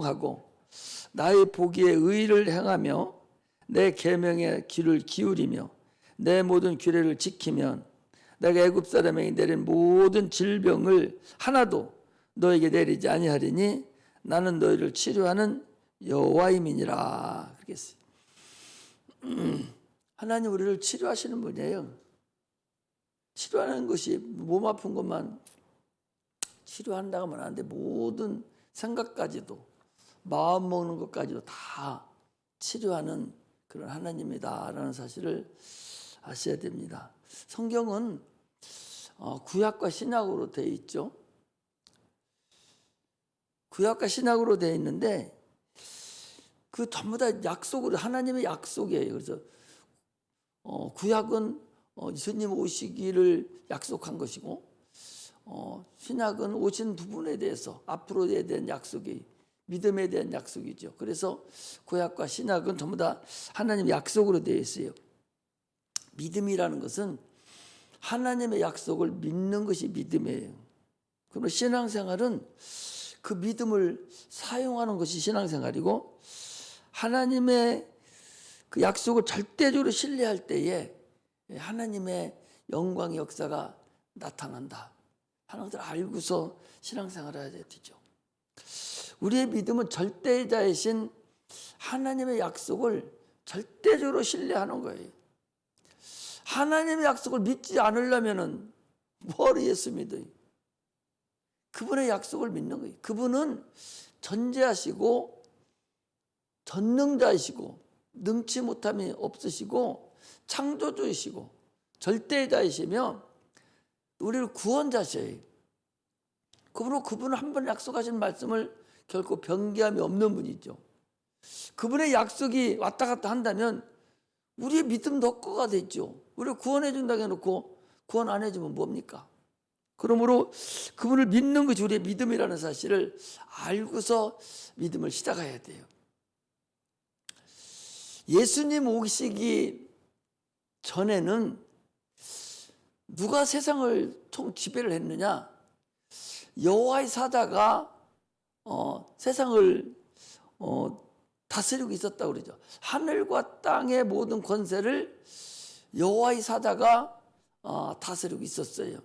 하고 나의 보기에 의를 행하며 내 계명의 귀를 기울이며 내 모든 규례를 지키면 내가 애굽 사람에게 내린 모든 질병을 하나도 너에게 내리지 아니하리니 나는 너희를 치료하는 여호와임이니라. 그렇게 했어요. 하나님 우리를 치료하시는 분이에요. 치료하는 것이 몸 아픈 것만 치료한다고 하면 안 돼. 모든 생각까지도 마음 먹는 것까지도 다 치료하는 그런 하나님이다라는 사실을 아셔야 됩니다. 성경은 구약과 신약으로 되어 있죠. 구약과 신약으로 되어 있는데 그 전부 다 약속으로 하나님의 약속이에요. 그래서 구약은 예수님 오시기를 약속한 것이고 신약은 오신 부분에 대해서 앞으로에 대한 약속이 믿음에 대한 약속이죠. 그래서 구약과 신약은 전부 다 하나님의 약속으로 되어 있어요. 믿음이라는 것은 하나님의 약속을 믿는 것이 믿음이에요. 그러면 신앙생활은 그 믿음을 사용하는 것이 신앙생활이고 하나님의 그 약속을 절대적으로 신뢰할 때에 하나님의 영광의 역사가 나타난다. 하는 것을 알고서 신앙생활을 해야 되죠. 우리의 믿음은 절대자이신 하나님의 약속을 절대적으로 신뢰하는 거예요. 하나님의 약속을 믿지 않으려면은 뭐를 예수 믿어요? 그분의 약속을 믿는 거예요. 그분은 전지하시고 전능자이시고 능치 못함이 없으시고 창조주이시고 절대자이시며 우리를 구원자셔요. 그분은 한 번 약속하신 말씀을 결코 변개함이 없는 분이죠. 그분의 약속이 왔다 갔다 한다면 우리의 믿음도 헛거가 되죠. 우리를 구원해 준다고 해놓고 구원 안 해주면 뭡니까? 그러므로 그분을 믿는 것이 우리의 믿음이라는 사실을 알고서 믿음을 시작해야 돼요. 예수님 오시기 전에는 누가 세상을 총 지배를 했느냐? 여호와의 사자가 세상을 다스리고 있었다고 그러죠. 하늘과 땅의 모든 권세를 여호와의 사자가 다스리고 있었어요.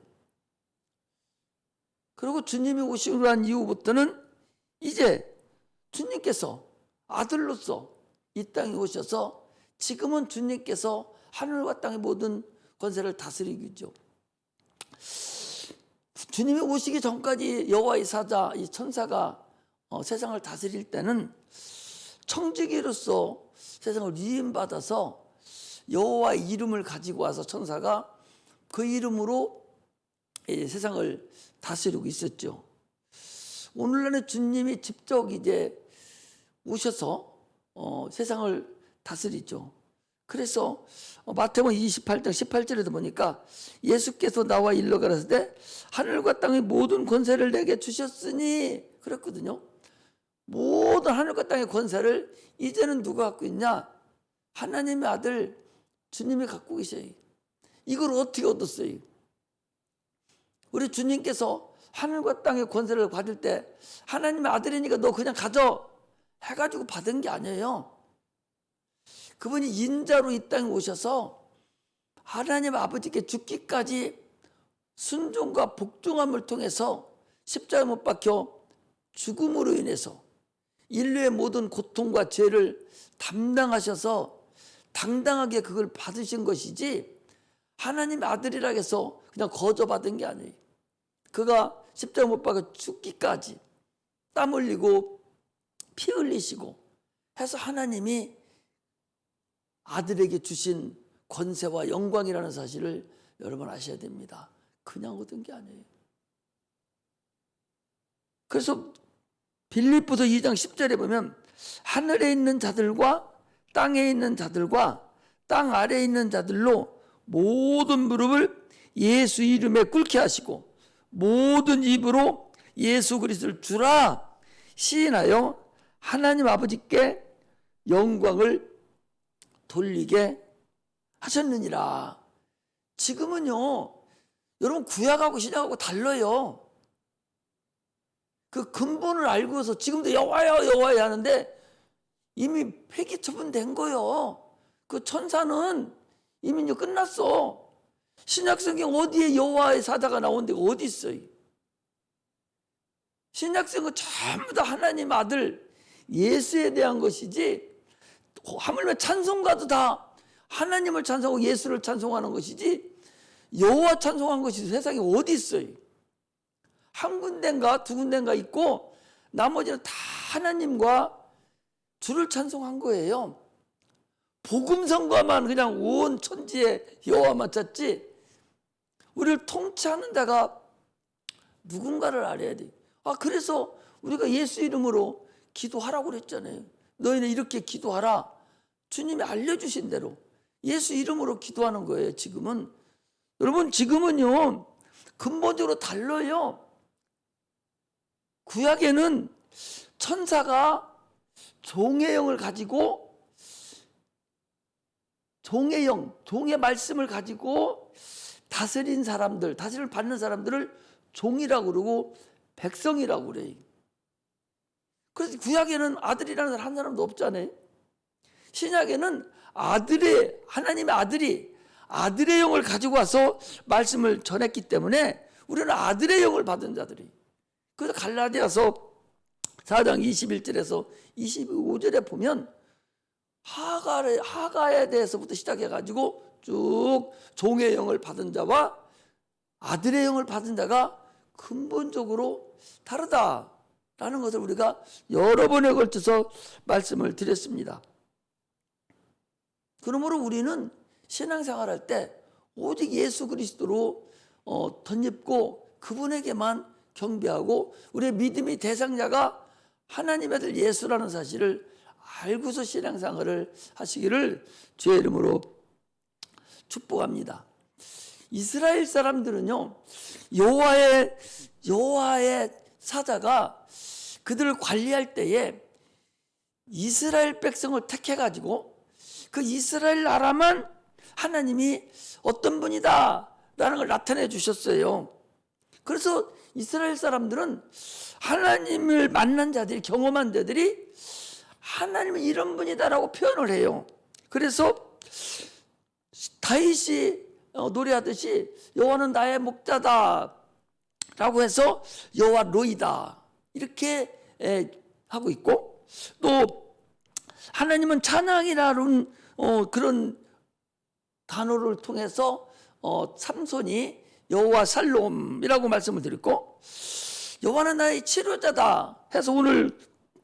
그리고 주님이 오시고 난 이후부터는 이제 주님께서 아들로서 이 땅에 오셔서 지금은 주님께서 하늘과 땅의 모든 권세를 다스리고 있죠. 주님이 오시기 전까지 여호와의 사자, 이 천사가 세상을 다스릴 때는 청지기로서 세상을 위임받아서 여호와의 이름을 가지고 와서 천사가 그 이름으로 세상을 다스리고 있었죠. 오늘날의 주님이 직접 이제 오셔서 세상을 다스리죠. 그래서 마태복음 28장 18절에도 보니까 예수께서 나와 일러 가라사대 하늘과 땅의 모든 권세를 내게 주셨으니 그랬거든요. 모든 하늘과 땅의 권세를 이제는 누가 갖고 있냐? 하나님의 아들 주님이 갖고 계셔요. 이걸 어떻게 얻었어요? 우리 주님께서 하늘과 땅의 권세를 받을 때 하나님의 아들이니까 너 그냥 가져 해가지고 받은 게 아니에요. 그분이 인자로 이 땅에 오셔서 하나님 아버지께 죽기까지 순종과 복종함을 통해서 십자가에 못 박혀 죽음으로 인해서 인류의 모든 고통과 죄를 담당하셔서 당당하게 그걸 받으신 것이지 하나님의 아들이라 해서 그냥 거저 받은 게 아니에요. 그가 십자가에 못 박혀 죽기까지 땀 흘리고 피 흘리시고 해서 하나님이 아들에게 주신 권세와 영광이라는 사실을 여러분 아셔야 됩니다. 그냥 얻은 게 아니에요. 그래서 빌립보서 2장 10절에 보면 하늘에 있는 자들과 땅에 있는 자들과 땅 아래에 있는 자들로 모든 무릎을 예수 이름에 꿇게 하시고 모든 입으로 예수 그리스도를 주라 시인하여 하나님 아버지께 영광을 돌리게 하셨느니라. 지금은요 여러분 구약하고 신약하고 달라요. 그 근본을 알고서 지금도 여호와여 여호와여 하는데 이미 폐기 처분된 거요. 그 천사는 이미 끝났어. 신약성경 어디에 여호와의 사자가 나온 데가 어디 있어요? 신약성경 전부 다 하나님 아들 예수에 대한 것이지, 하물며 찬송가도 다 하나님을 찬송하고 예수를 찬송하는 것이지 여호와 찬송한 것이 세상에 어디 있어요? 한 군데인가 두 군데인가 있고 나머지는 다 하나님과 주를 찬송한 거예요. 복음성가만 그냥 온 천지에 여호와만 찾지, 우리를 통치하는 데가 누군가를 알아야 돼. 그래서 우리가 예수 이름으로 기도하라고 그랬잖아요. 너희는 이렇게 기도하라. 주님이 알려주신 대로 예수 이름으로 기도하는 거예요. 지금은 여러분, 지금은요 근본적으로 달라요. 구약에는 천사가 종의 영을 가지고, 종의 영, 종의 말씀을 가지고 다스린 사람들, 다스림을 받는 사람들을 종이라고 그러고 백성이라고 그래요. 그래서 구약에는 아들이라는 사람 한 사람도 없잖아요. 신약에는 하나님의 아들이 아들의 영을 가지고 와서 말씀을 전했기 때문에 우리는 아들의 영을 받은 자들이. 그래서 갈라디아서 4장 21절에서 25절에 보면 하가에 대해서부터 시작해가지고 쭉 종의 영을 받은 자와 아들의 영을 받은 자가 근본적으로 다르다라는 것을 우리가 여러 번에 걸쳐서 말씀을 드렸습니다. 그러므로 우리는 신앙생활할 때 오직 예수 그리스도로 덧입고 그분에게만 경배하고 우리의 믿음의 대상자가 하나님의 아들 예수라는 사실을 알고서 신앙생활을 하시기를 주의 이름으로 축복합니다. 이스라엘 사람들은요 여호와의 사자가 그들을 관리할 때에 이스라엘 백성을 택해가지고 그 이스라엘 나라만 하나님이 어떤 분이다 라는 걸 나타내 주셨어요. 그래서 이스라엘 사람들은 하나님을 만난 자들이, 경험한 자들이 하나님은 이런 분이다라고 표현을 해요. 그래서 다윗이 노래하듯이 여호와는 나의 목자다 라고 해서 여호와 로이다 이렇게 하고 있고, 또 하나님은 찬양이라는 그런 단어를 통해서 삼손이 여호와 살롬이라고 말씀을 드렸고, 여호와는 나의 치료자다 해서 오늘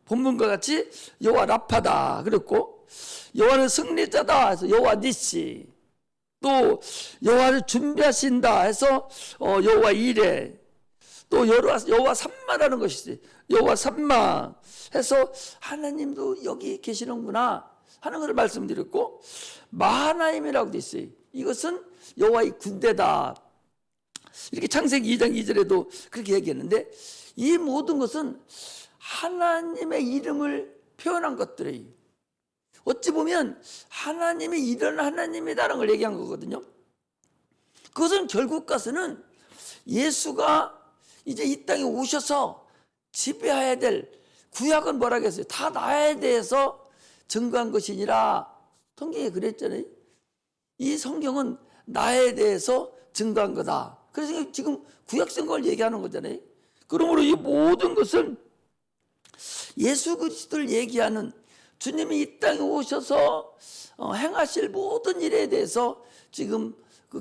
본문과 같이 여호와 라파다 그랬고, 여호와는 승리자다 해서 여호와 니시, 또 여호와를 준비하신다 해서 여호와 이레, 또 여호와 삼마라는 것이 있어요. 여호와 삼마 해서 하나님도 여기 계시는구나 하는 것을 말씀드렸고, 마하나임이라고 돼 있어요. 이것은 여호와의 군대다 이렇게 창세기 2장 2절에도 그렇게 얘기했는데, 이 모든 것은 하나님의 이름을 표현한 것들이에요. 어찌 보면 하나님이 이런 하나님이다라는 걸 얘기한 거거든요. 그것은 결국 가서는 예수가 이제 이 땅에 오셔서 지배해야 될, 구약은 뭐라고 했어요? 다 나에 대해서 증거한 것이니라. 성경에 그랬잖아요. 이 성경은 나에 대해서 증거한 거다. 그래서 지금 구약 성경을 얘기하는 거잖아요. 그러므로 이 모든 것은 예수 그리스도를 얘기하는, 주님이 이 땅에 오셔서 행하실 모든 일에 대해서 지금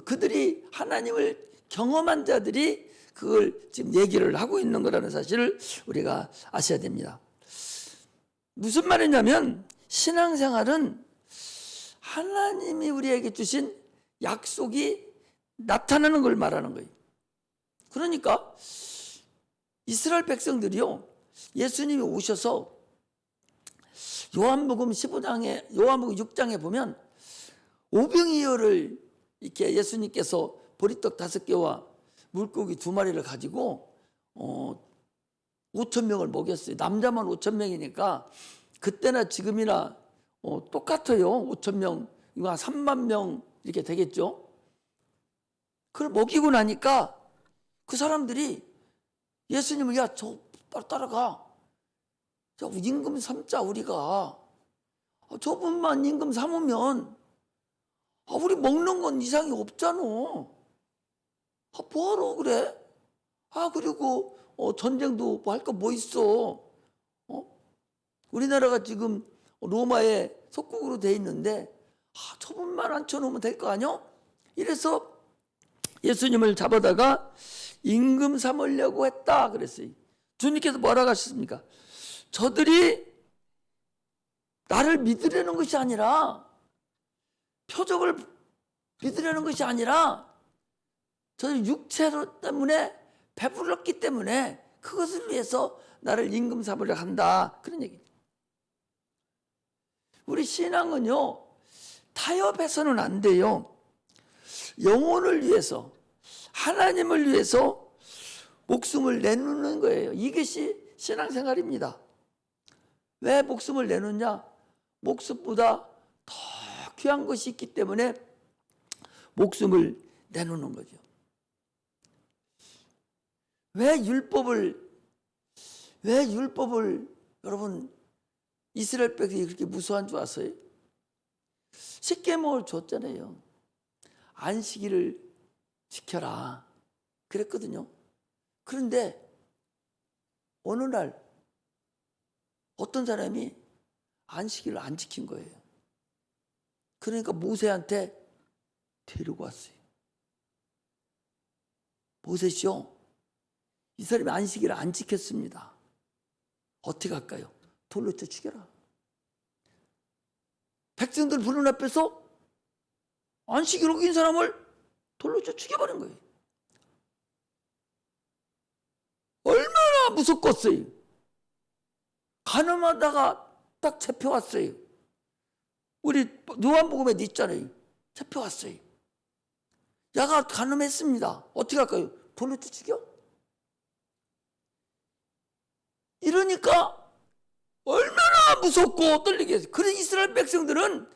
그들이 하나님을 경험한 자들이 그걸 지금 얘기를 하고 있는 거라는 사실을 우리가 아셔야 됩니다. 무슨 말이냐면 신앙생활은 하나님이 우리에게 주신 약속이 나타나는 걸 말하는 거예요. 그러니까 이스라엘 백성들이요, 예수님이 오셔서 요한복음 15장에, 요한복음 6장에 보면 오병이어를 이렇게 예수님께서 보리떡 5개와 물고기 2마리를 가지고 5,000명을 먹였어요. 남자만 5,000명이니까 그때나 지금이나 똑같아요. 5,000명, 이거 한 3만 명 이렇게 되겠죠. 그걸 먹이고 나니까 그 사람들이 예수님을, 야, 저 빨리 따라가. 자, 임금 삼자 우리가. 저분만 임금 삼으면 우리 먹는 건 이상이 없잖아. 뭐하러 그래? 그리고 전쟁도 뭐 할 거 뭐 있어? 우리나라가 지금 로마의 속국으로 돼 있는데 저분만 앉혀놓으면 될 거 아니야? 이래서 예수님을 잡아다가 임금 삼으려고 했다 그랬어요. 주님께서 뭐라고 하셨습니까? 저들이 나를 믿으려는 것이 아니라, 표적을 믿으려는 것이 아니라 저들 육체로 때문에 배불렀기 때문에 그것을 위해서 나를 임금 삼으려 한다, 그런 얘기죠. 우리 신앙은요, 타협해서는 안 돼요. 영혼을 위해서, 하나님을 위해서 목숨을 내놓는 거예요. 이것이 신앙생활입니다. 왜 목숨을 내놓냐? 목숨보다 더 귀한 것이 있기 때문에 목숨을 내놓는 거죠. 왜 율법을 여러분 이스라엘 백성이 그렇게 무서워한 줄 아세요? 십계명을 줬잖아요. 안식일을 지켜라 그랬거든요. 그런데 어느 날 어떤 사람이 안식일을 안 지킨 거예요. 그러니까 모세한테 데리고 왔어요. 모세시오, 이 사람이 안식일을 안 지켰습니다. 어떻게 할까요? 돌로 쳐 죽여라. 백성들 보는 앞에서 안식일 어긴 사람을 돌로 쳐 죽여버린 거예요. 얼마나 무섭겠어요. 가늠하다가 딱 잡혀왔어요. 우리 요한복음에 있잖아요. 잡혀왔어요. 야가 가늠했습니다. 어떻게 할까요? 돌로 쳐 죽여? 이러니까 얼마나 무섭고 떨리게 했어요. 그래서 이스라엘 백성들은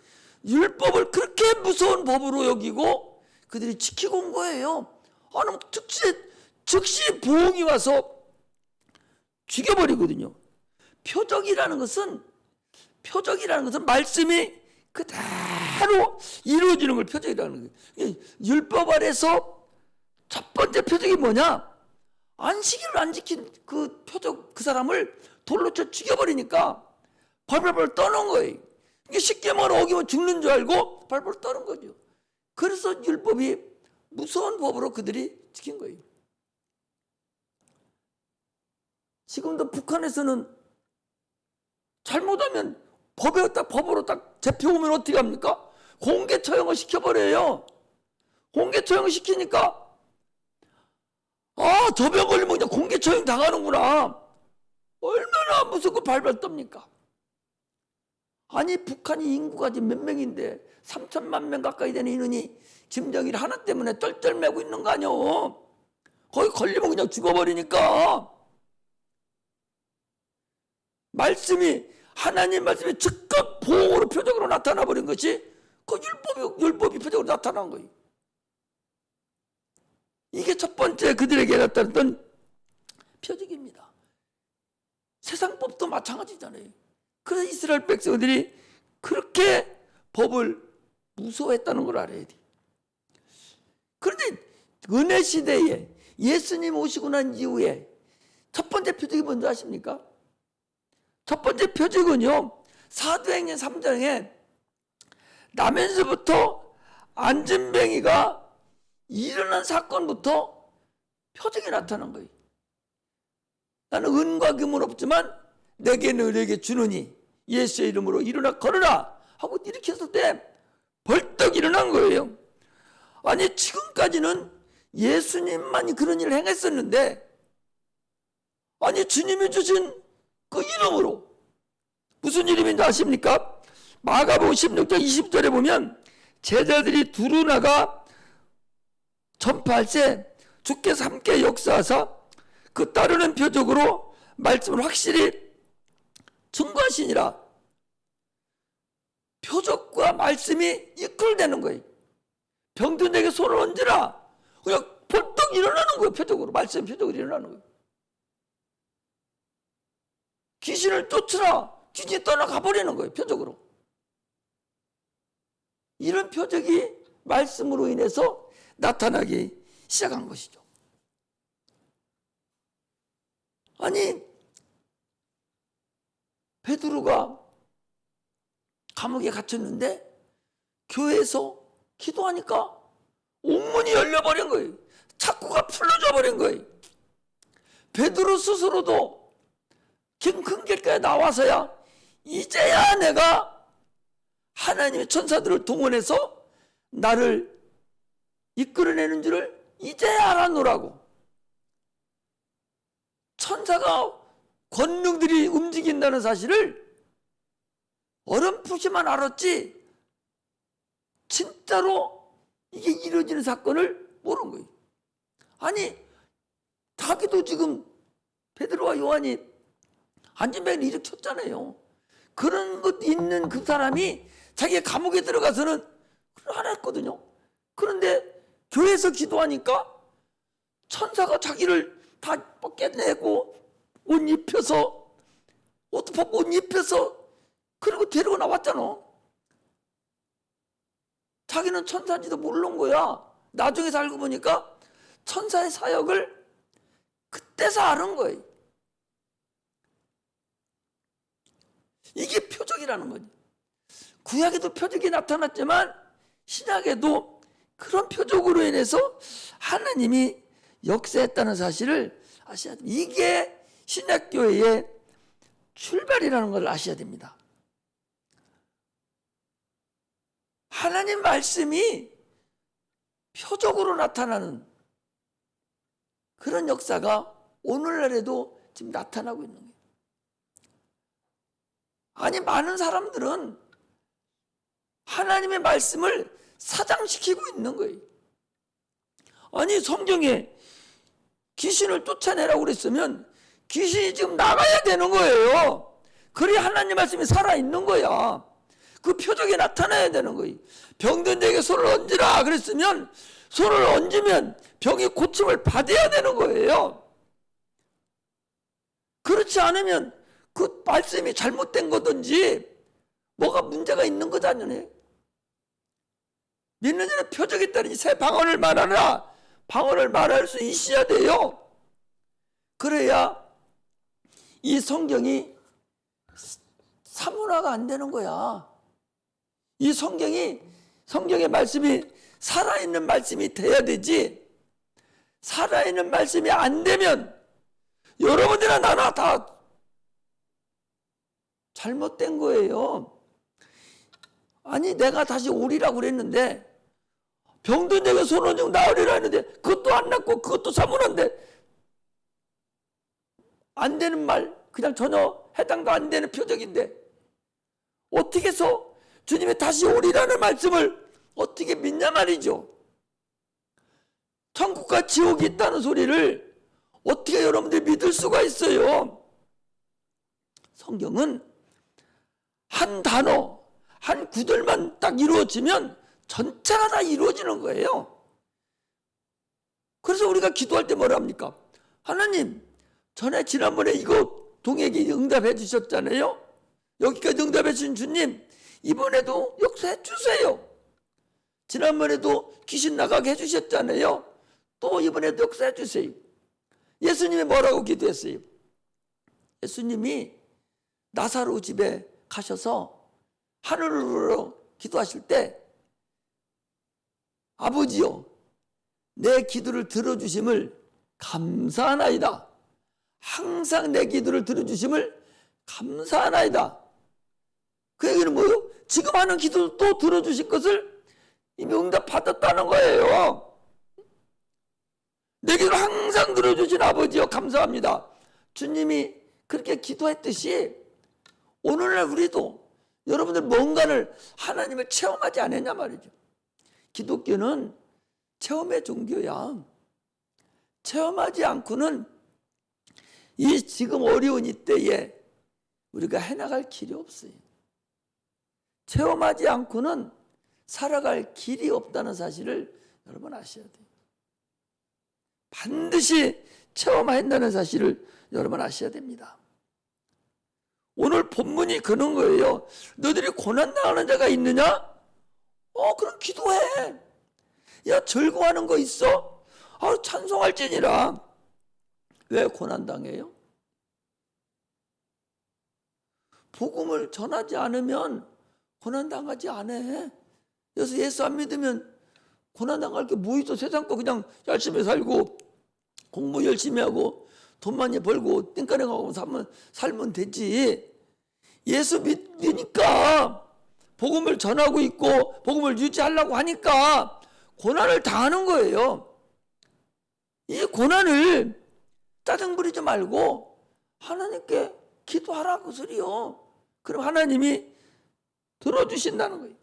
율법을 그렇게 무서운 법으로 여기고 그들이 지키고 온 거예요. 즉시 보응이 와서 죽여버리거든요. 표적이라는 것은 말씀이 그대로 이루어지는 걸 표적이라는 거예요. 율법 아래서 첫 번째 표적이 뭐냐? 안식일을 안 지킨 그 표적, 그 사람을 돌로 쳐 죽여버리니까 발발발 떠는 거예요. 이게 십계명을 어기면 죽는 줄 알고 발발 떠는 거죠. 그래서 율법이 무서운 법으로 그들이 지킨 거예요. 지금도 북한에서는 잘못하면 법으로 딱 잡혀오면 어떻게 합니까? 공개 처형을 시켜버려요. 공개 처형을 시키니까 저 병 걸리면 그냥 공개 처형 당하는구나. 얼마나 무섭고 발발 떱니까? 아니 북한이 인구가 지금 몇 명인데 3천만 명 가까이 되는 인원이 김정일 하나 때문에 쩔쩔매고 있는 거 아니오. 거기 걸리면 그냥 죽어버리니까. 하나님 말씀이 즉각 보응으로 표적으로 나타나 버린 것이 그 율법이 표적으로 나타난 거예요. 이게 첫 번째 그들에게 나타났던 표적입니다. 세상 법도 마찬가지잖아요. 그래서 이스라엘 백성들이 그렇게 법을 무서워했다는 걸 알아야 돼. 그런데 은혜 시대에 예수님 오시고 난 이후에 첫 번째 표적이 뭔지 아십니까? 첫 번째 표적은요, 사도행전 3장에 나면서부터 안진뱅이가 일어난 사건부터 표적이 나타난 거예요. 나는 은과 금은 없지만 내게 너에게 주느니 예수의 이름으로 일어나 걸어라 하고 이렇게 했을 때 벌떡 일어난 거예요. 아니 지금까지는 예수님만이 그런 일을 행했었는데 아니 주님이 주신 그 이름으로 무슨 이름인지 아십니까? 마가복음 16장 20절에 보면 제자들이 두루 나가 전파할 때 주께서 함께 역사하사 그 따르는 표적으로 말씀을 확실히 증거하시니라. 표적과 말씀이 이끌되는 거예요. 병든에게 손을 얹으라. 그냥 벌떡 일어나는 거예요. 표적으로. 말씀 표적으로 일어나는 거예요. 귀신을 쫓으라. 귀신이 떠나가 버리는 거예요. 표적으로. 이런 표적이 말씀으로 인해서 나타나기 시작한 것이죠. 아니, 베드로가 감옥에 갇혔는데 교회에서 기도하니까 옥문이 열려버린 거예요. 창구가 풀려져 버린 거예요. 베드로 스스로도 큰 길가에 나와서야 이제야 내가 하나님의 천사들을 동원해서 나를 이끌어내는 줄을 이제야 알았노라고. 천사가 권능들이 움직인다는 사실을 어렴풋이만 알았지 진짜로 이게 이루어지는 사건을 모르는 거예요. 아니, 자기도 지금 베드로와 요한이 안진뱅이를 일으켰잖아요. 그런 것 있는 그 사람이 자기가 감옥에 들어가서는 안 했거든요. 그런데 교회에서 기도하니까 천사가 자기를 다 벗겨내고 옷 입혀서, 옷 벗고 옷 입혀서 그리고 데리고 나왔잖아. 자기는 천사인지도 모르는 거야. 나중에 알고 보니까 천사의 사역을 그때서 아는 거예요. 이게 표적이라는 거지. 구약에도 표적이 나타났지만 신약에도 그런 표적으로 인해서 하나님이 역사했다는 사실을 아셔야 됩니다. 이게 신약교회의 출발이라는 걸 아셔야 됩니다. 하나님 말씀이 표적으로 나타나는 그런 역사가 오늘날에도 지금 나타나고 있는 거예요. 아니, 많은 사람들은 하나님의 말씀을 사장시키고 있는 거예요. 아니, 성경에 귀신을 쫓아내라고 그랬으면 귀신이 지금 나가야 되는 거예요. 그래야 하나님 말씀이 살아있는 거야. 그 표적이 나타나야 되는 거예요. 병든 자에게 손을 얹으라 그랬으면 손을 얹으면 병이 고침을 받아야 되는 거예요. 그렇지 않으면 그 말씀이 잘못된 거든지 뭐가 문제가 있는 거잖아요. 믿는 자는 표적에 따르니 새 방언을 말하라. 방언을 말할 수 있어야 돼요. 그래야 이 성경이 사문화가 안 되는 거야. 이 성경의 말씀이 살아있는 말씀이 돼야 되지. 살아있는 말씀이 안 되면 여러분들이나 나나 다 잘못된 거예요. 아니, 내가 다시 오리라고 그랬는데 병든 자에게 손 얹으면 나으리라 했는데 그것도 안 낫고 그것도 사문화인데 안 되는 말, 그냥 전혀 해당도 안 되는 표적인데 어떻게 해서 주님이 다시 오리라는 말씀을 어떻게 믿냐 말이죠. 천국과 지옥이 있다는 소리를 어떻게 여러분들이 믿을 수가 있어요. 성경은 한 단어, 한 구절만 딱 이루어지면 전체가 다 이루어지는 거예요. 그래서 우리가 기도할 때 뭐라 합니까? 하나님, 지난번에 이거 동역이 응답해 주셨잖아요. 여기까지 응답해 주신 주님, 이번에도 역사해 주세요. 지난번에도 귀신 나가게 해주셨잖아요. 또 이번에도 역사해 주세요. 예수님이 뭐라고 기도했어요? 예수님이 나사로 집에 가셔서 하늘으로 기도하실 때 아버지요, 내 기도를 들어주심을 감사하나이다. 항상 내 기도를 들어주심을 감사하나이다. 그 얘기는 뭐예요? 지금 하는 기도도 또 들어주실 것을 이미 응답받았다는 거예요. 내 기도를 항상 들어주신 아버지요, 감사합니다. 주님이 그렇게 기도했듯이 오늘날 우리도 여러분들 뭔가를 하나님을 체험하지 않았냐 말이죠. 기독교는 체험의 종교야. 체험하지 않고는 이 지금 어려운 이때에 우리가 해나갈 길이 없어요. 체험하지 않고는 살아갈 길이 없다는 사실을 여러분 아셔야 돼요. 반드시 체험한다는 사실을 여러분 아셔야 됩니다. 오늘 본문이 그런 거예요. 너희들이 고난당하는 자가 있느냐? 그럼 기도해. 야, 즐거워하는 거 있어? 찬송할지니라. 왜 고난당해요? 복음을 전하지 않으면 고난당하지 않아. 그래서 예수 안 믿으면 고난당할 게 뭐 있어? 세상 거 그냥 열심히 살고 공부 열심히 하고 돈 많이 벌고 땡가랭 하고 살면 되지. 예수 믿으니까 복음을 전하고 있고 복음을 유지하려고 하니까 고난을 당하는 거예요. 이 고난을 짜증 부리지 말고 하나님께 기도하라 그 소리요. 그럼 하나님이 들어주신다는 거예요.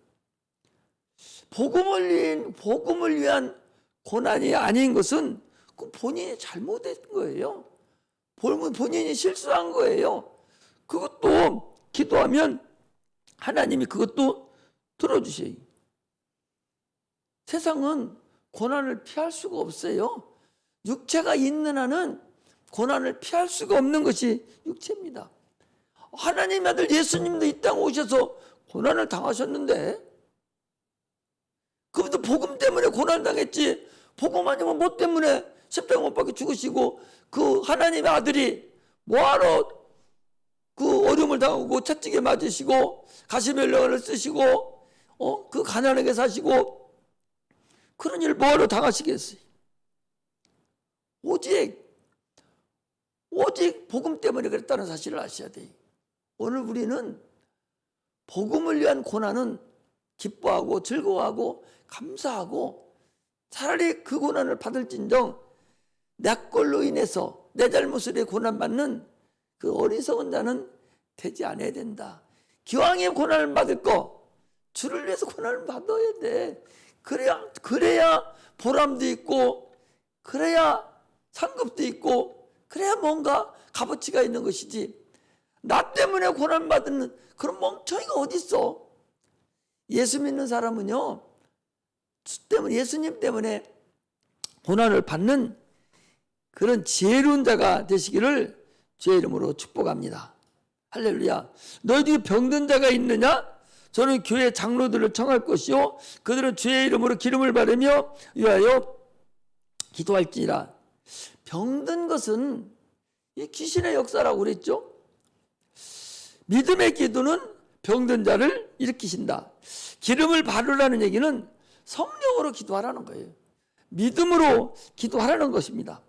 복음을 위한 고난이 아닌 것은 그 본인이 잘못된 거예요. 본인이 실수한 거예요. 그것도 기도하면 하나님이 그것도 들어주셔요. 세상은 고난을 피할 수가 없어요. 육체가 있는 한은 고난을 피할 수가 없는 것이 육체입니다. 하나님의 아들 예수님도 이 땅에 오셔서 고난을 당하셨는데 그분도 복음 때문에 고난 당했지, 복음 아니면 뭐 때문에 십자가 못 박혀 죽으시고 그 하나님의 아들이 뭐하러 그 어려움을 당하고 채찍에 맞으시고 가시멜령을 쓰시고 그 가난하게 사시고 그런 일 뭐하러 당하시겠어요? 오직 복음 때문에 그랬다는 사실을 아셔야 돼요. 오늘 우리는 복음을 위한 고난은 기뻐하고 즐거워하고 감사하고 차라리 그 고난을 받을진정 내 걸로 인해서 내 잘못으로 고난받는 그 어리석은 자는 되지 않아야 된다. 기왕에 고난을 받을 거 주를 위해서 고난을 받아야 돼. 그래야 보람도 있고 그래야 상급도 있고 그래야 뭔가 값어치가 있는 것이지, 나 때문에 고난받는 그런 멍청이가 어디 있어. 예수 믿는 사람은요, 예수님 때문에 고난을 받는 그런 지혜로운 자가 되시기를 주의 이름으로 축복합니다. 할렐루야. 너희들이 병든 자가 있느냐? 저는 교회 장로들을 청할 것이요 그들은 주의 이름으로 기름을 바르며 위하여 기도할지니라. 병든 것은 이 귀신의 역사라고 그랬죠. 믿음의 기도는 병든 자를 일으키신다. 기름을 바르라는 얘기는 성령으로 기도하라는 거예요. 믿음으로 기도하라는 것입니다.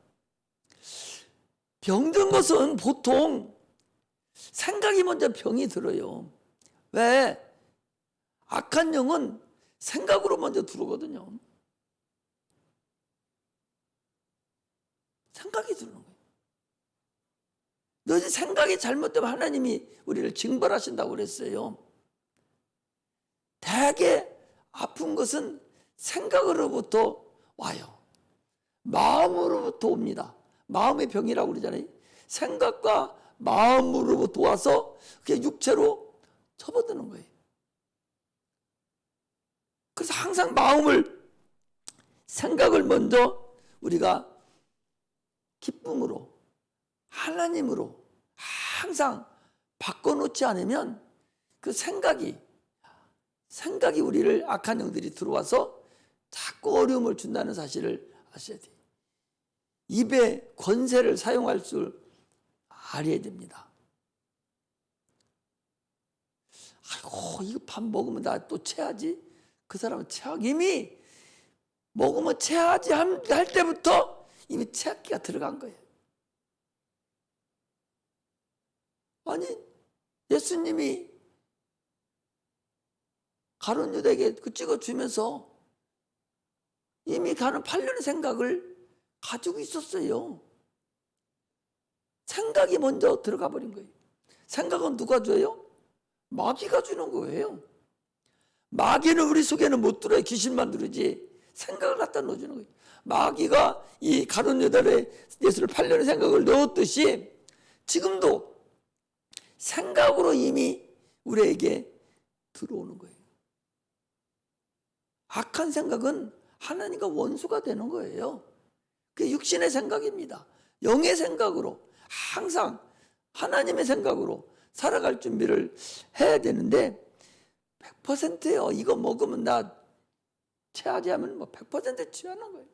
병든 것은 보통 생각이 먼저 병이 들어요. 왜? 악한 영은 생각으로 먼저 들어오거든요. 생각이 들어오는 거예요. 너희 생각이 잘못되면 하나님이 우리를 징벌하신다고 그랬어요. 대개 아픈 것은 생각으로부터 와요. 마음으로부터 옵니다. 마음의 병이라고 그러잖아요. 생각과 마음으로부터 와서 그게 육체로 접어드는 거예요. 그래서 항상 생각을 먼저 우리가 기쁨으로 하나님으로 항상 바꿔놓지 않으면 그 생각이 우리를 악한 영들이 들어와서 자꾸 어려움을 준다는 사실을 아셔야 돼요. 입의 권세를 사용할 줄 알아야 됩니다. 아이고, 이거 밥 먹으면 나 또 체하지? 그 사람은 이미 먹으면 체하지 할 때부터 이미 체하기가 들어간 거예요. 아니, 예수님이 가룟 유다에게 그 찍어주면서 이미 가는 8년의 생각을 가지고 있었어요. 생각이 먼저 들어가 버린 거예요. 생각은 누가 줘요? 마귀가 주는 거예요. 마귀는 우리 속에는 못 들어요. 귀신만 들으지. 생각을 갖다 넣어주는 거예요. 마귀가 이 가룟 유다에 예수를 8년의 생각을 넣었듯이 지금도 생각으로 이미 우리에게 들어오는 거예요. 악한 생각은 하나님과 원수가 되는 거예요. 그게 육신의 생각입니다. 영의 생각으로 항상 하나님의 생각으로 살아갈 준비를 해야 되는데 100%예요. 이거 먹으면 나 체하지 하면 뭐 100% 취하는 거예요.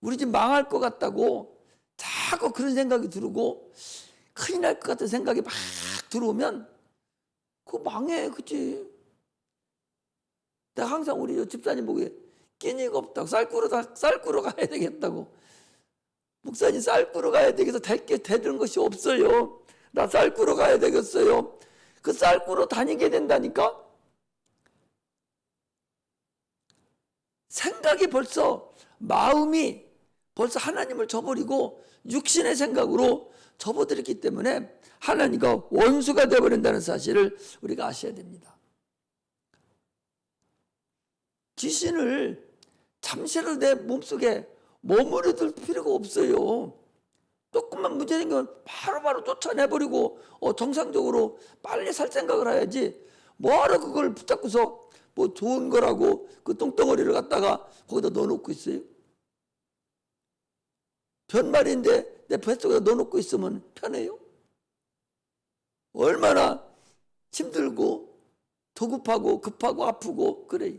우리 집 망할 것 같다고 자꾸 그런 생각이 들고 큰일 날 것 같은 생각이 막 들어오면 그거 망해. 그치? 내가 항상 우리 집사님 보기에 끼니가 없다고 쌀 꾸러 가야 되겠다고. 목사님 쌀 꾸러 가야 되겠어. 되는 것이 없어요. 나 쌀 꾸러 가야 되겠어요. 그 쌀 꾸러 다니게 된다니까. 생각이 벌써 마음이 벌써 하나님을 저버리고 육신의 생각으로 접어들었기 때문에 하나님과 원수가 되어버린다는 사실을 우리가 아셔야 됩니다. 귀신을 잠시라도 내 몸속에 머무르둘 필요가 없어요. 조금만 문제 생기면 바로바로 쫓아내버리고 정상적으로 빨리 살 생각을 해야지 뭐하러 그걸 붙잡고서 뭐 좋은 거라고 그 똥덩어리를 갖다가 거기다 넣어놓고 있어요. 변말인데 내 뱃속에 넣어놓고 있으면 편해요? 얼마나 힘들고 조급하고 급하고 아프고 그래.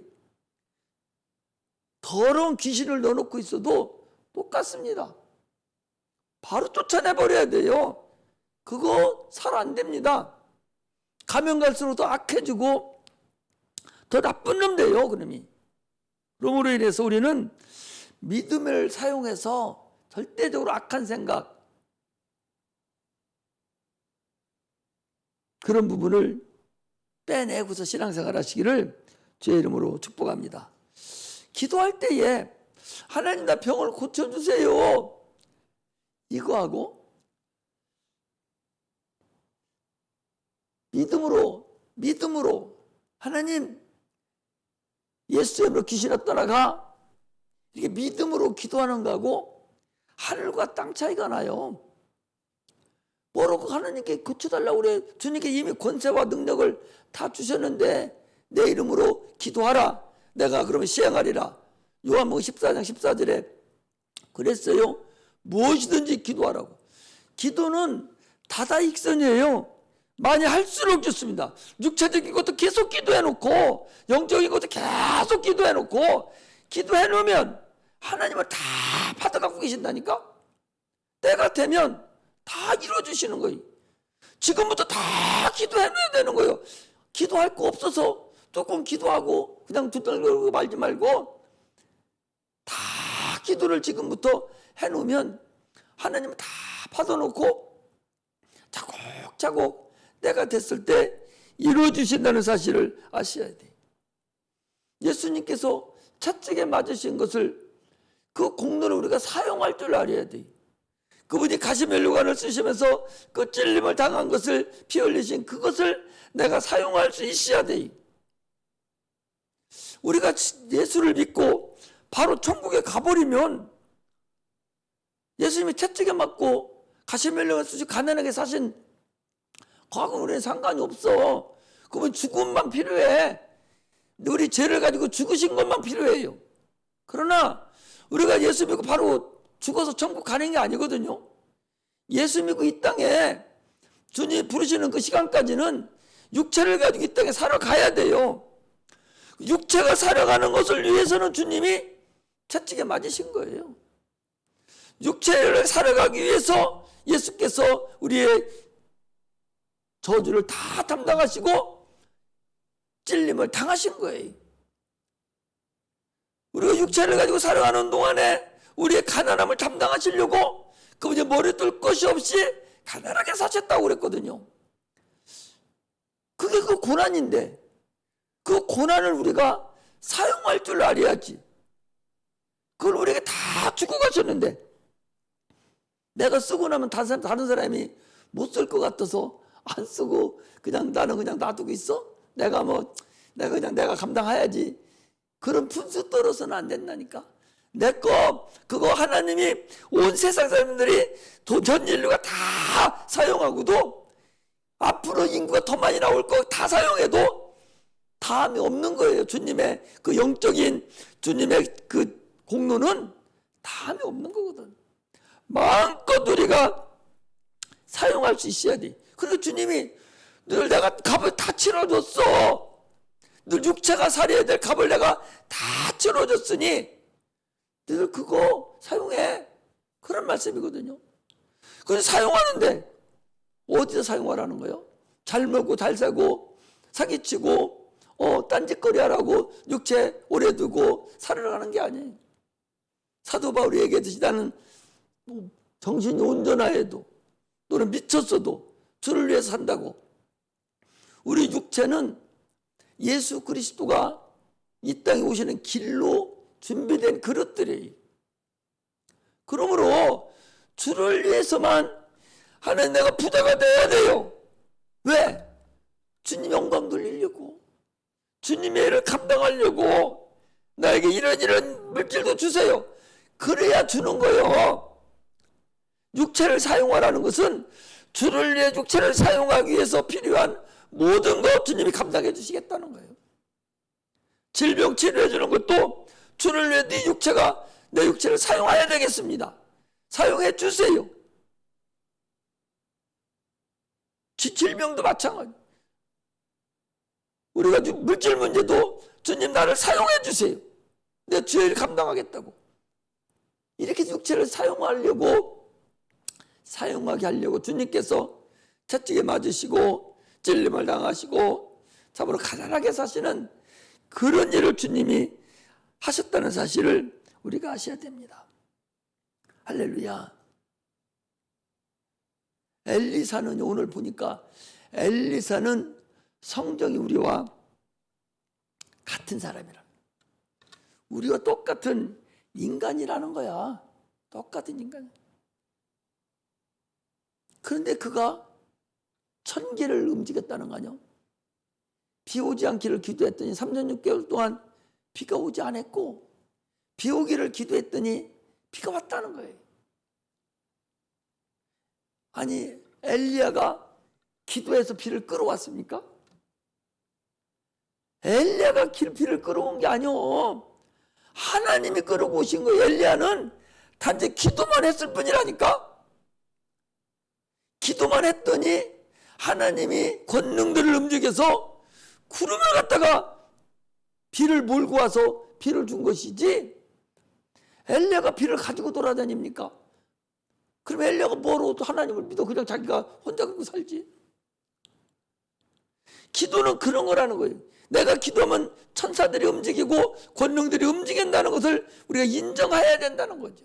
더러운 귀신을 넣어놓고 있어도 똑같습니다. 바로 쫓아내버려야 돼요. 그거 살 안 됩니다. 가면 갈수록 더 악해지고 더 나쁜 놈 돼요. 그러므로 인해서 우리는 믿음을 사용해서 절대적으로 악한 생각, 그런 부분을 빼내고서 신앙생활 하시기를 주의 이름으로 축복합니다. 기도할 때에 하나님 나 병을 고쳐주세요. 이거하고 믿음으로 하나님 예수의 이름으로 귀신아 떠나가, 이렇게 믿음으로 기도하는 거하고 하늘과 땅 차이가 나요. 뭐라고 하나님께 고쳐달라고 그래. 주님께 이미 권세와 능력을 다 주셨는데 내 이름으로 기도하라. 내가 그러면 시행하리라. 요한복음 14장 14절에 그랬어요. 무엇이든지 기도하라고. 기도는 다다익선이에요. 많이 할수록 좋습니다. 육체적인 것도 계속 기도해놓고 영적인 것도 계속 기도해놓고 기도해놓으면 하나님을 다 받아갖고 계신다니까. 때가 되면 다 이루어주시는 거예요. 지금부터 다 기도해놔야 되는 거예요. 기도할 거 없어서 조금 기도하고 그냥 두들겨 말지 말고 다 기도를 지금부터 해놓으면 하나님은 다 받아놓고 차곡차곡 때가 됐을 때 이루어주신다는 사실을 아셔야 돼요. 예수님께서 채찍에 맞으신 것을, 그 공로를 우리가 사용할 줄 알아야 돼요. 그분이 가시멜로관을 쓰시면서 그 찔림을 당한 것을, 피 흘리신 그것을 내가 사용할 수 있어야 돼요. 우리가 예수를 믿고 바로 천국에 가버리면 예수님이 채찍에 맞고 가시멜로관 쓰시고 가난하게 사신 과거 우리는 상관이 없어. 그분 죽음만 필요해. 우리 죄를 가지고 죽으신 것만 필요해요. 그러나 우리가 예수 믿고 바로 죽어서 천국 가는 게 아니거든요. 예수 믿고 이 땅에 주님 부르시는 그 시간까지는 육체를 가지고 이 땅에 살아가야 돼요. 육체가 살아가는 것을 위해서는 주님이 채찍에 맞으신 거예요. 육체를 살아가기 위해서 예수께서 우리의 저주를 다 담당하시고 찔림을 당하신 거예요. 우리가 육체를 가지고 살아가는 동안에 우리의 가난함을 담당하시려고 그분이 머리 뚫 것이 없이 가난하게 사셨다고 그랬거든요. 그게 그 고난인데 그 고난을 우리가 사용할 줄 알아야지. 그걸 우리에게 다 주고 가셨는데 내가 쓰고 나면 다른 사람이 못 쓸 것 같아서 안 쓰고 그냥 나는 그냥 놔두고 있어? 내가 감당해야지. 그런 분수 떨어서는 안 된다니까. 내 거 그거 하나님이 온 세상 사람들이 전 인류가 다 사용하고도 앞으로 인구가 더 많이 나올 거 다 사용해도 다음이 없는 거예요. 주님의 그 영적인 주님의 그 공로는 다음이 없는 거거든. 마음껏 우리가 사용할 수 있어야 돼. 그리고 주님이 늘 내가 값을 다 치러줬어. 늘 육체가 살아야 될 값을 내가 다 치러줬으니 늘 그거 사용해. 그런 말씀이거든요. 그래서 사용하는데 어디서 사용하라는 거예요? 잘 먹고 잘 사고 사기치고 딴짓거리 하라고 육체 오래 두고 살아가는 게 아니에요. 사도 바울이 얘기했듯이 나는 정신이 온전하여도 너는 미쳤어도 주를 위해서 산다고. 우리 육체는 예수 그리스도가 이 땅에 오시는 길로 준비된 그릇들이에요. 그러므로 주를 위해서만 하나님 내가 부자가 돼야 돼요. 왜? 주님 영광 돌리려고, 주님의 일을 감당하려고 나에게 이런 물질도 주세요. 그래야 주는 거예요. 육체를 사용하라는 것은 주를 위해 육체를 사용하기 위해서 필요한 모든 것 주님이 감당해 주시겠다는 거예요. 질병 치료해 주는 것도 주를 위해 내 육체를 사용해야 되겠습니다. 사용해 주세요. 질병도 마찬가지. 우리가 물질 문제도 주님 나를 사용해 주세요. 내 죄를 감당하겠다고. 이렇게 육체를 사용하게 하려고 주님께서 채찍에 맞으시고 찔림을 당하시고 참으로 가난하게 사시는 그런 일을 주님이 하셨다는 사실을 우리가 아셔야 됩니다. 할렐루야. 엘리사는 오늘 보니까 엘리사는 성정이 우리와 같은 사람이라. 우리와 똑같은 인간이라는 거야. 똑같은 인간. 그런데 그가 천계를 움직였다는 거 아니야? 비 오지 않기를 기도했더니 3년 6개월 동안 비가 오지 않았고 비 오기를 기도했더니 비가 왔다는 거예요. 아니 엘리야가 기도해서 비를 끌어왔습니까? 엘리야가 비를 끌어온 게 아니오. 하나님이 끌어오고 오신 거예요. 엘리야는 단지 기도만 했을 뿐이라니까. 기도만 했더니 하나님이 권능들을 움직여서 구름을 갖다가 비를 몰고 와서 비를 준 것이지 엘리야가 비를 가지고 돌아다닙니까? 그럼 엘리야가 뭐로 하나님을 믿어 그냥 자기가 혼자 그러고 살지? 기도는 그런 거라는 거예요. 내가 기도하면 천사들이 움직이고 권능들이 움직인다는 것을 우리가 인정해야 된다는 거죠.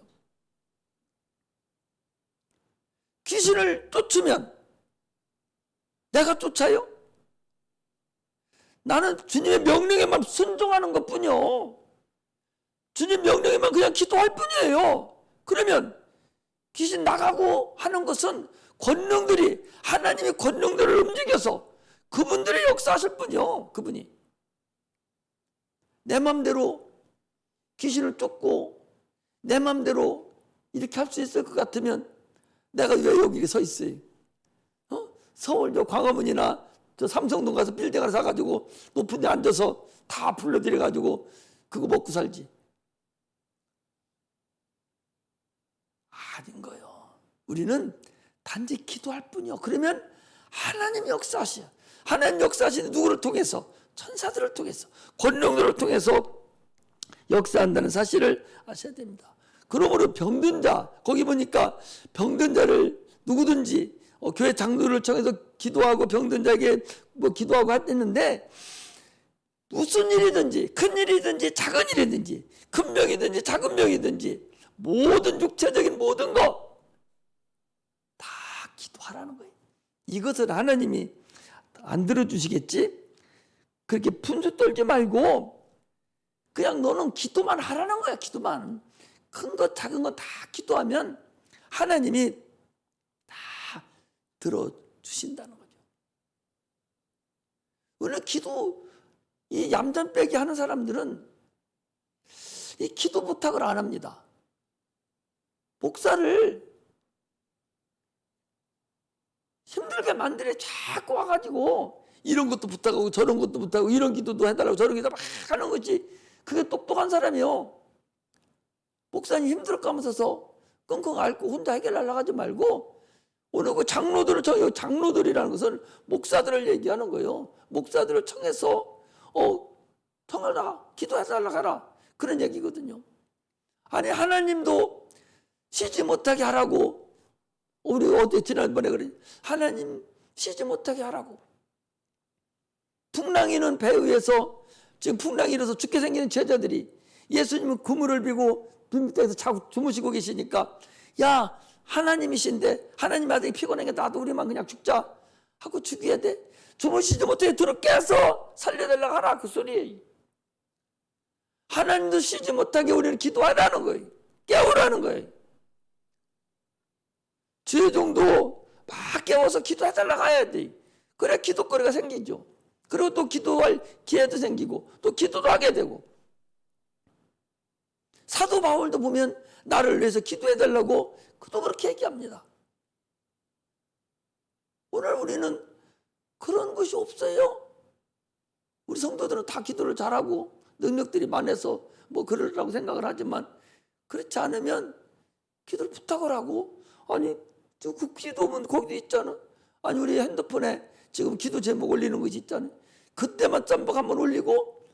귀신을 쫓으면 내가 쫓아요? 나는 주님의 명령에만 순종하는 것뿐이요. 주님 명령에만 그냥 기도할 뿐이에요. 그러면 귀신 나가고 하는 것은 권능들이 하나님의 권능들을 움직여서 그분들의 역사하실 뿐이요. 그분이 내 맘대로 귀신을 쫓고 내 맘대로 이렇게 할 수 있을 것 같으면 내가 왜 여기 서 있어요? 서울 저 광화문이나 저 삼성동 가서 빌딩 하나 사가지고 높은 데 앉아서 다 불러들여가지고 그거 먹고 살지. 아닌 거요. 우리는 단지 기도할 뿐이요. 그러면 하나님 역사하셔. 하나님 역사하시는 누구를 통해서? 천사들을 통해서, 권능들을 통해서 역사한다는 사실을 아셔야 됩니다. 그러므로 병든 자, 거기 보니까 병든 자를 누구든지 교회 장로를 청해서 기도하고 병든 자에게 기도하고 했는데 무슨 일이든지 큰 일이든지 작은 일이든지 큰 병이든지 작은 병이든지 모든 육체적인 모든 거 다 기도하라는 거예요. 이것을 하나님이 안 들어주시겠지? 그렇게 분수 떨지 말고 그냥 너는 기도만 하라는 거야. 기도만. 큰 것 작은 것 다 기도하면 하나님이 다 들어주신다는 거죠. 원래 기도 이 얌전빼기 하는 사람들은 이 기도 부탁을 안 합니다. 목사를 힘들게 만들어 자꾸 와가지고 이런 것도 부탁하고 저런 것도 부탁하고 이런 기도도 해달라고 저런 기도 막 하는 거지. 그게 똑똑한 사람이요. 목사님 힘들어 가면서 끙끙 앓고 혼자 해결하려고 하지 말고 오늘 그 장로들이라는 것은 목사들을 얘기하는 거예요. 목사들을 청해서 통하라, 기도해달라 하라, 그런 얘기거든요. 아니, 하나님도 쉬지 못하게 하라고. 우리 어제 지난번에 그래, 하나님 쉬지 못하게 하라고. 풍랑이는 배 위에서, 지금 풍랑이 일어서 죽게 생기는 제자들이 예수님은 그물을 비고 빈 밑에서 자고 주무시고 계시니까, 야, 하나님이신데 하나님 아들이 피곤하니까 나도 우리만 그냥 죽자 하고 죽여야 돼? 주무시지 못해 들어 깨서 살려달라고 하라, 그 소리예요. 하나님도 쉬지 못하게 우리를 기도하라는 거예요. 깨우라는 거예요. 죄종도 막 깨워서 기도해달라고 해야 돼. 그래야 기도거리가 생기죠. 그리고 또 기도할 기회도 생기고 또 기도도 하게 되고. 사도 바울도 보면 나를 위해서 기도해달라고 그도 그렇게 얘기합니다. 오늘 우리는 그런 것이 없어요. 우리 성도들은 다 기도를 잘하고 능력들이 많아서 뭐 그러라고 생각을 하지만, 그렇지 않으면 기도를 부탁을 하고, 아니 그 기도문 거기도 있잖아. 아니 우리 핸드폰에 지금 기도 제목 올리는 것이 있잖아. 그때만 짬박 한번 올리고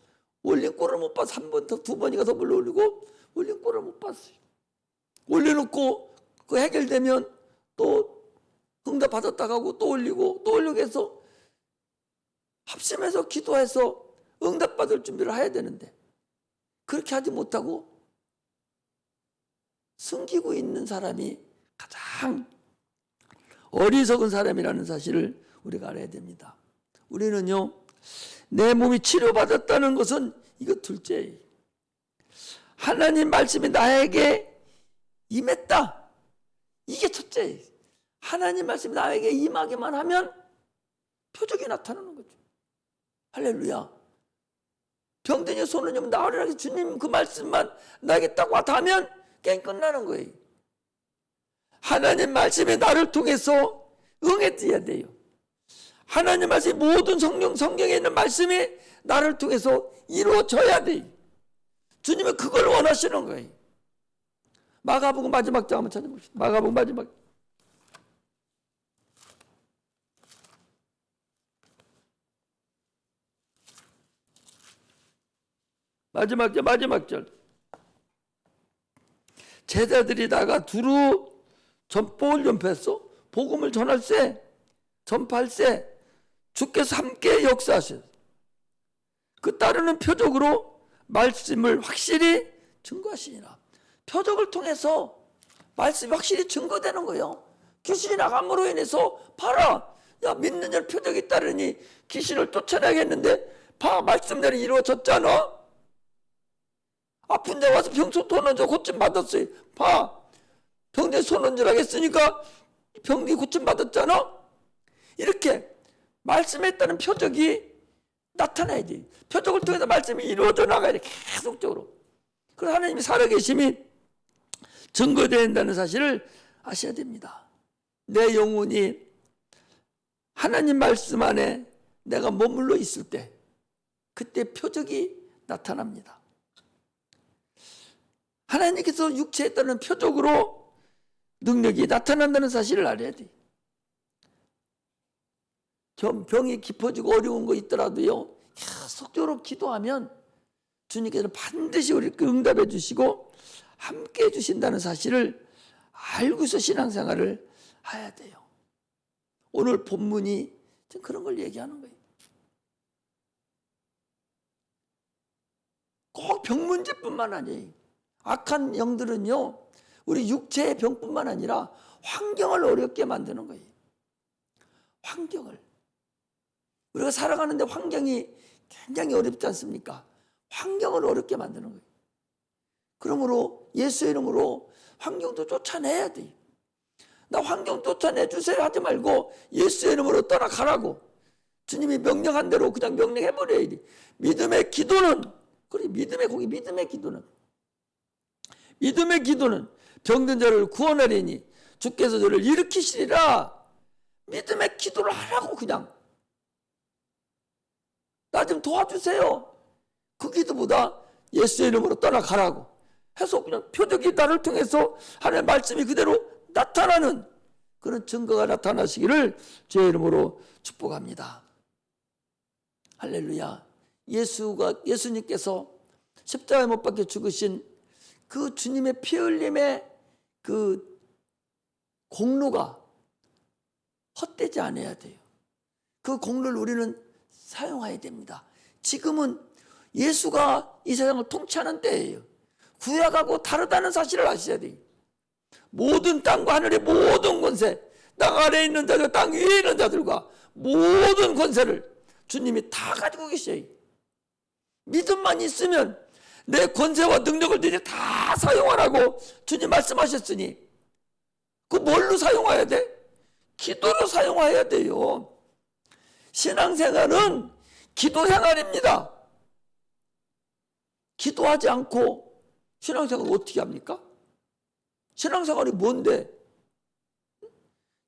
올린 꼴을 못 봐서 한 번 더, 두 번이가 더 올리고 올린 꼴을 못 봤어요. 올려놓고 그 해결되면 또 응답 받았다 가고 또 올리고 또 올리고 해서 합심해서 기도해서 응답 받을 준비를 해야 되는데, 그렇게 하지 못하고 숨기고 있는 사람이 가장 어리석은 사람이라는 사실을 우리가 알아야 됩니다. 우리는요, 내 몸이 치료받았다는 것은 이거 둘째예요. 하나님 말씀이 나에게 임했다, 이게 첫째예요. 하나님 말씀이 나에게 임하기만 하면 표적이 나타나는 거죠. 할렐루야. 병든이 손을 좀 나으리라, 주님 그 말씀만 나에게 딱 와닿으면 게임 끝나는 거예요. 하나님 말씀이 나를 통해서 응해져야 돼요. 하나님 말씀이 모든 성경에 있는 말씀이 나를 통해서 이루어져야 돼요. 주님은 그걸 원하시는 거예요. 마가복음 마지막 장 한번 찾아봅시다. 마가복음 마지막 절. 제자들이 나가 두루 전복을 전파했어. 복음을 전파할세 주께서 함께 역사하셨어. 그 따르는 표적으로 말씀을 확실히 증거하시니라. 표적을 통해서 말씀이 확실히 증거되는 거예요. 귀신이 나감으로 인해서 봐라, 야, 믿는 자는 표적이 따르니 귀신을 쫓아내겠는데 봐, 말씀대로 이루어졌잖아. 아픈 데 와서 병소 손원질 고침 받았어요. 봐, 병대 손원질 하겠으니까 병이 고침 받았잖아. 이렇게 말씀에 따른 표적이 나타나야 돼. 표적을 통해서 말씀이 이루어져 나가야 돼, 계속적으로. 그래서 하나님이 살아계심이 증거된다는 사실을 아셔야 됩니다. 내 영혼이 하나님 말씀 안에 내가 머물러 있을 때, 그때 표적이 나타납니다. 하나님께서 육체에 따른 표적으로 능력이 나타난다는 사실을 알아야 돼. 병이 깊어지고 어려운 거 있더라도요, 계속적으로 기도하면 주님께서 반드시 우리를 응답해 주시고 함께 해 주신다는 사실을 알고서 신앙생활을 해야 돼요. 오늘 본문이 그런 걸 얘기하는 거예요. 꼭 병 문제뿐만 아니에요. 악한 영들은요, 우리 육체의 병뿐만 아니라 환경을 어렵게 만드는 거예요. 환경을. 우리가 살아가는데 환경이 굉장히 어렵지 않습니까? 환경을 어렵게 만드는 거예요. 그러므로 예수의 이름으로 환경도 쫓아내야 돼요. 나 환경 쫓아내주세요 하지 말고 예수의 이름으로 떠나가라고 주님이 명령한 대로 그냥 명령해버려야 돼. 믿음의 기도는, 그래, 믿음의 기도는 병든 자를 구원하리니 주께서 저를 일으키시리라. 믿음의 기도를 하라고. 그냥 나 좀 도와주세요. 그 기도보다 예수의 이름으로 떠나가라고 해서 그냥 표적이 나를 통해서 하나님의 말씀이 그대로 나타나는 그런 증거가 나타나시기를 주의 이름으로 축복합니다. 할렐루야. 예수님께서 십자가에 못 박혀 죽으신 그 주님의 피 흘림의 그 공로가 헛되지 않아야 돼요. 그 공로를 우리는 사용해야 됩니다. 지금은 예수가 이 세상을 통치하는 때예요. 구약하고 다르다는 사실을 아셔야 돼요. 모든 땅과 하늘의 모든 권세, 땅 아래에 있는 자들과 땅 위에 있는 자들과 모든 권세를 주님이 다 가지고 계셔요. 믿음만 있으면 내 권세와 능력을 너희 다 사용하라고 주님 말씀하셨으니 그 뭘로 사용해야 돼? 기도로 사용해야 돼요. 신앙생활은 기도 생활입니다. 기도하지 않고 신앙생활을 어떻게 합니까? 신앙생활이 뭔데?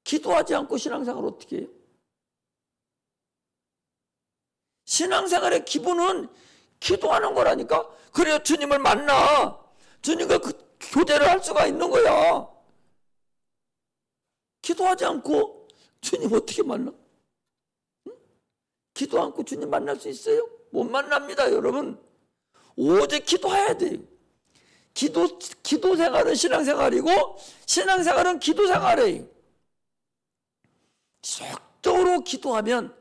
기도하지 않고 신앙생활을 어떻게 해요? 신앙생활의 기본은 기도하는 거라니까. 그래야 주님을 만나 주님과 그 교제를 할 수가 있는 거야. 기도하지 않고 주님 어떻게 만나? 응? 기도 않고 주님 만날 수 있어요? 못 만납니다, 여러분. 오직 기도해야 돼요. 기도 생활은 신앙생활이고 신앙생활은 기도 생활이에요. 지속적으로 기도하면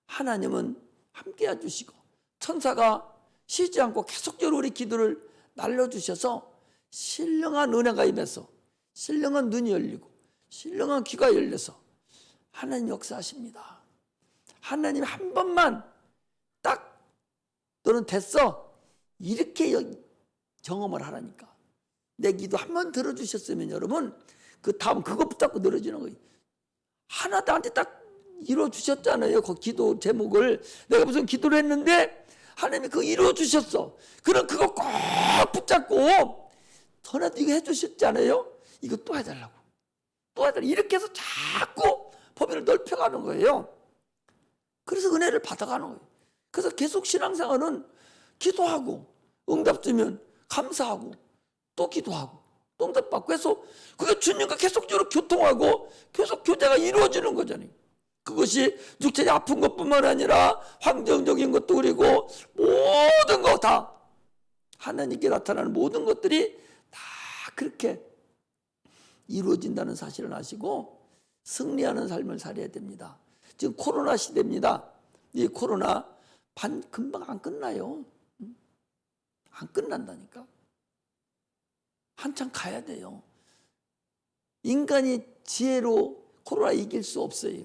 하나님은 함께 해주시고 천사가 쉬지 않고 계속적으로 우리 기도를 날려주셔서 신령한 은혜가 임해서 신령한 눈이 열리고 신령한 귀가 열려서 하나님 역사하십니다. 하나님 한 번만 딱 너는 됐어 이렇게 경험을 하라니까. 내 기도 한 번 들어주셨으면 여러분 그 다음 그것 붙잡고 늘어지는 거예요. 하나 나한테 딱 이루어주셨잖아요. 그 기도 제목을 내가 무슨 기도를 했는데 하나님이 그거 이루어주셨어. 그럼 그거 꼭 붙잡고 전에도 이거 해주셨잖아요. 이거 또 해달라고. 또 해달라고. 이렇게 해서 자꾸 범위를 넓혀가는 거예요. 그래서 은혜를 받아가는 거예요. 그래서 계속 신앙생활은 기도하고 응답 주면 감사하고 또 기도하고 또 응답받고 해서 그게 주님과 계속적으로 교통하고 계속 교제가 이루어지는 거잖아요. 그것이 육체의 아픈 것뿐만 아니라 환경적인 것도 그리고 모든 거 다 하나님께 나타나는 모든 것들이 다 그렇게 이루어진다는 사실을 아시고 승리하는 삶을 살아야 됩니다. 지금 코로나 시대입니다. 이 코로나 금방 안 끝나요. 안 끝난다니까. 한참 가야 돼요. 인간이 지혜로 코로나 이길 수 없어요.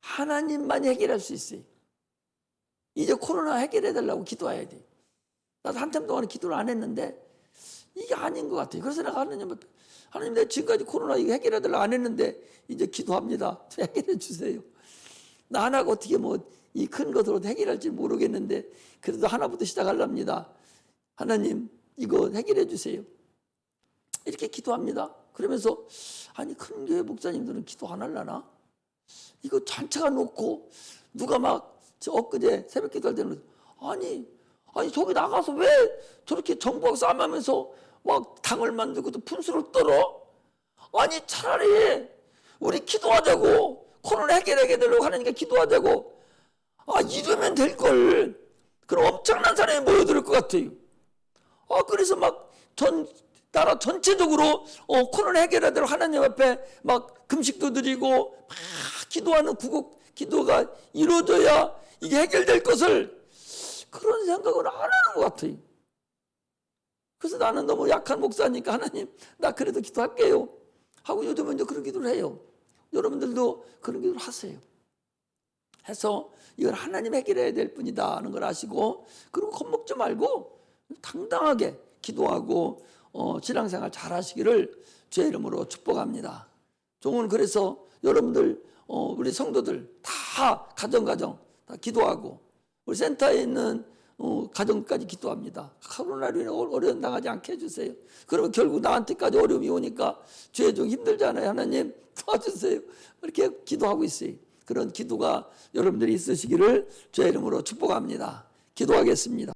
하나님만이 해결할 수 있어요. 이제 코로나 해결해달라고 기도해야 돼. 나도 한참 동안 기도를 안 했는데 이게 아닌 것 같아요. 그래서 내가 하나님한테 하나님 내가 지금까지 코로나 이거 해결해달라고 안 했는데 이제 기도합니다. 해결해 주세요. 나 하나가 어떻게 뭐 이 큰 것으로 해결할지 모르겠는데 그래도 하나부터 시작하랍니다. 하나님 이거 해결해 주세요. 이렇게 기도합니다. 그러면서 아니 큰 교회 목사님들은 기도 안 하려나? 이거 잔치가 놓고 누가 막 엊그제 새벽 기도할 때는 아니 저기 나가서 왜 저렇게 정부하고 싸움하면서 막 당을 만들고 또 분수를 떨어? 아니 차라리 우리 기도하자고. 코로나 해결하려고 하나님께 기도하자고. 이러면 될걸. 그럼 엄청난 사람이 모여들 것 같아요. 그래서 막 나라 전체적으로 코로나 해결하도록 하나님 앞에 막 금식도 드리고 막 기도하는 기도가 이루어져야 이게 해결될 것을 그런 생각을 안 하는 것 같아요. 그래서 나는 너무 약한 목사니까 하나님 나 그래도 기도할게요 하고 요즘은 이제 그런 기도를 해요. 여러분들도 그런 기도를 하세요. 해서 이건 하나님 해결해야 될 뿐이다 하는 걸 아시고 그리고 겁먹지 말고 당당하게 기도하고 신앙생활 잘 하시기를 주의 이름으로 축복합니다. 종은 그래서 여러분들 우리 성도들 다 가정 다 기도하고 우리 센터에 있는 가정까지 기도합니다. 코로나로 인해 어려움 당하지 않게 해주세요. 그러면 결국 나한테까지 어려움이 오니까 죄 좀 힘들잖아요. 하나님 도와주세요. 이렇게 기도하고 있어요. 그런 기도가 여러분들이 있으시기를 주의 이름으로 축복합니다. 기도하겠습니다.